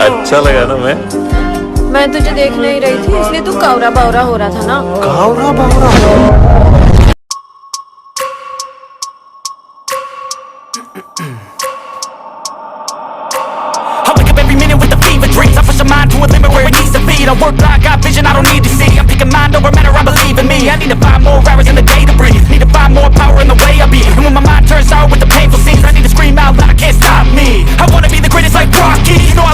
अच्छा लगा ना मैं तुझे देख नहीं रही थी इसलिए तू कावरा बावरा हो रहा था ना। कावरा बावरा? Every minute with the fever dreams, I push my mind to a limit where it needs to be. I work like got vision I don't need to see. I'm picking mind over matter, I believe in me. I need to find more hours in the day to breathe. Need to find more power in the way I be. And when my mind turns sour with the painful scenes, I need to scream out loud, I can't stop me. I wanna be the greatest like Rocky. You know I